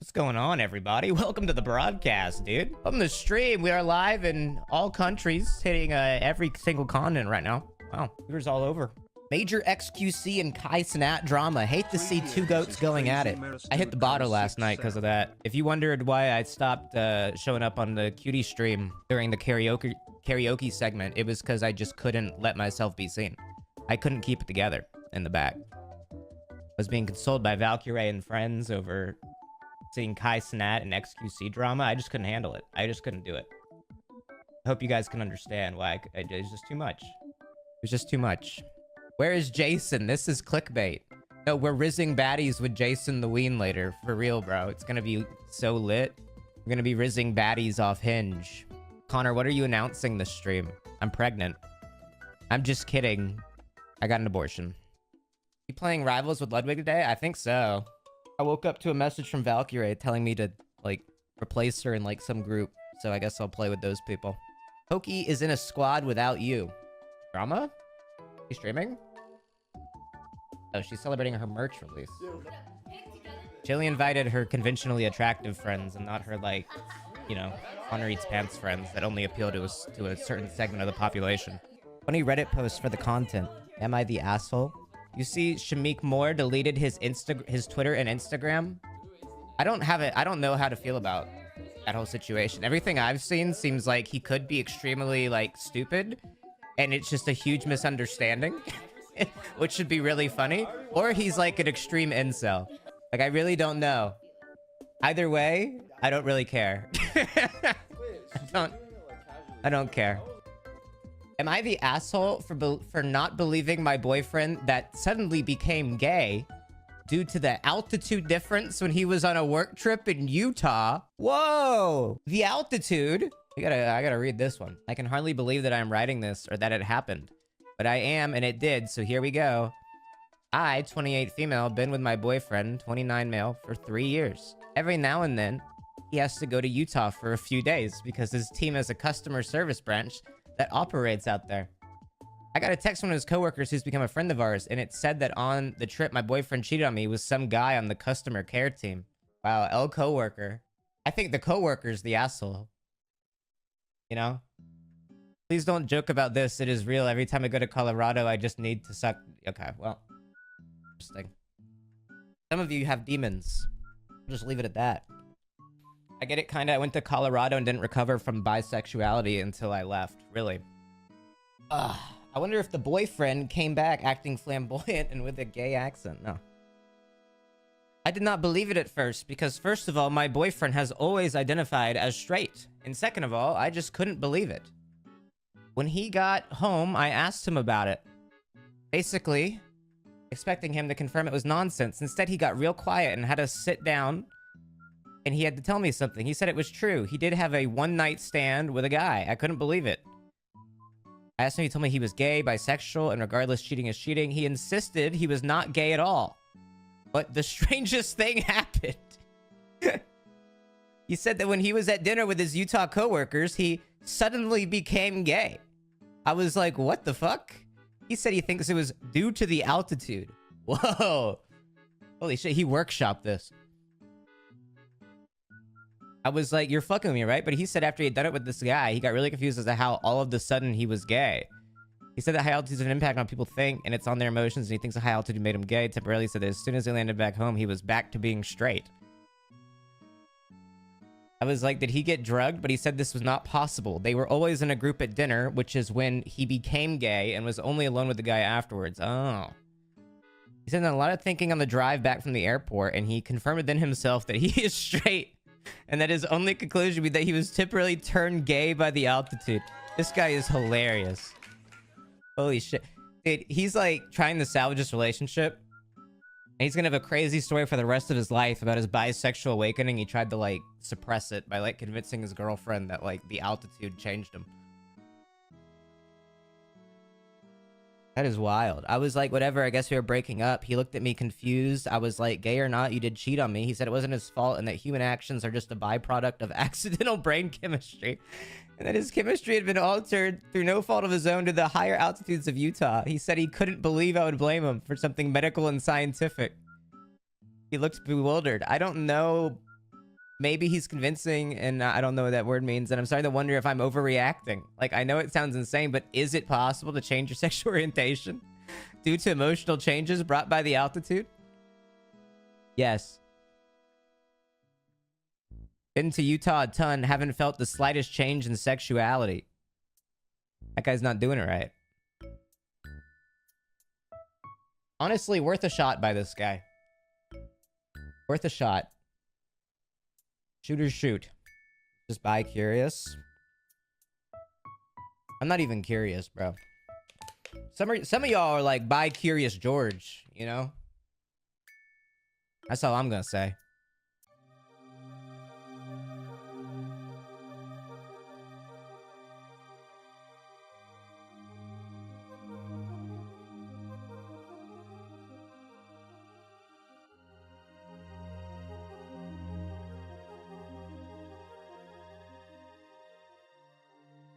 What's going on, everybody? Welcome to the broadcast, dude. On the stream, we are live in all countries, hitting every single continent right now. Wow, viewers all over. Major XQC and Kai Cenat drama. Hate to see two goats going at it. I hit the bottle last night because of that. If you wondered why I stopped showing up on the cutie stream during the karaoke segment, it was because I just couldn't let myself be seen. I couldn't keep it together in the back. I was being consoled by Valkyrie and friends over seeing Kai Cenat and XQC drama. I just couldn't handle it. I just couldn't do it. I hope you guys can understand why it was just too much. It was just too much. Where is Jason? This is clickbait. No, we're rizzing baddies with Jason the Ween later. For real, bro. It's gonna be so lit. We're gonna be rizzing baddies off Hinge. Connor, what are you announcing this stream? I'm pregnant. I'm just kidding. I got an abortion. You playing Rivals with Ludwig today? I think so. I woke up to a message from Valkyrie telling me to, like, replace her in, like, some group. So I guess I'll play with those people. Pokey is in a squad without you. Drama? She's streaming? Oh, she's celebrating her merch release. Jilly invited her conventionally attractive friends and not her, like, you know, ConnorEatsPants friends that only appeal to a certain segment of the population. Funny Reddit post for the content. Am I the asshole? You see, Shamik Moore deleted his Twitter and Instagram. I don't know how to feel about that whole situation. Everything I've seen seems like he could be extremely, like, stupid, and it's just a huge misunderstanding, which should be really funny. Or he's like an extreme incel. Like, I really don't know. Either way, I don't really care. I don't care. Am I the asshole for not believing my boyfriend that suddenly became gay due to the altitude difference when he was on a work trip in Utah? Whoa! The altitude? I gotta read this one. I can hardly believe that I'm writing this or that it happened. But I am, and it did, so here we go. I, 28 female, been with my boyfriend, 29 male, for 3 years. Every now and then, he has to go to Utah for a few days because his team has a customer service branch that operates out there. I got a text from one of his coworkers who's become a friend of ours, and it said that on the trip my boyfriend cheated on me with some guy on the customer care team. Wow, L coworker. I think the coworker's the asshole. You know? Please don't joke about this. It is real. Every time I go to Colorado, I just need to suck. Okay, well. Interesting. Some of you have demons. I'll just leave it at that. I get it, kinda. I went to Colorado and didn't recover from bisexuality until I left. Really. I wonder if the boyfriend came back acting flamboyant and with a gay accent. No. I did not believe it at first because, first of all, my boyfriend has always identified as straight. And second of all, I just couldn't believe it. When he got home, I asked him about it. Basically, expecting him to confirm it was nonsense. Instead, he got real quiet and had us sit down. And he had to tell me something. He said it was true. He did have a one-night stand with a guy. I couldn't believe it. I asked him, he told me he was gay, bisexual, and regardless, cheating is cheating. He insisted he was not gay at all. But the strangest thing happened. He said that when he was at dinner with his Utah coworkers, he suddenly became gay. I was like, what the fuck? He said he thinks it was due to the altitude. Whoa. Holy shit, he workshopped this. I was like, you're fucking with me, right? But he said after he had done it with this guy, he got really confused as to how all of a sudden he was gay. He said that high altitude has an impact on people think, and it's on their emotions, and he thinks the high altitude made him gay. Temporarily said that as soon as he landed back home, he was back to being straight. I was like, did he get drugged? But he said this was not possible. They were always in a group at dinner, which is when he became gay and was only alone with the guy afterwards. Oh. He said that a lot of thinking on the drive back from the airport, and he confirmed within himself that he is straight. And that his only conclusion would be that he was temporarily turned gay by the altitude. This guy is hilarious. Holy shit. Dude, he's like trying to salvage this relationship. And he's gonna have a crazy story for the rest of his life about his bisexual awakening. He tried to like suppress it by like convincing his girlfriend that like the altitude changed him. That is wild. I was like, whatever, I guess we were breaking up. He looked at me confused. I was like, gay or not, you did cheat on me. He said it wasn't his fault and that human actions are just a byproduct of accidental brain chemistry. And that his chemistry had been altered through no fault of his own to the higher altitudes of Utah. He said he couldn't believe I would blame him for something medical and scientific. He looked bewildered. I don't know maybe he's convincing, and I don't know what that word means, and I'm starting to wonder if I'm overreacting. Like, I know it sounds insane, but is it possible to change your sexual orientation due to emotional changes brought by the altitude? Yes. Been to Utah a ton, haven't felt the slightest change in sexuality. That guy's not doing it right. Honestly, worth a shot by this guy. Worth a shot. Shooters shoot. Just bi curious. I'm not even curious, bro. Some of y'all are like bi curious George, you know? That's all I'm gonna say.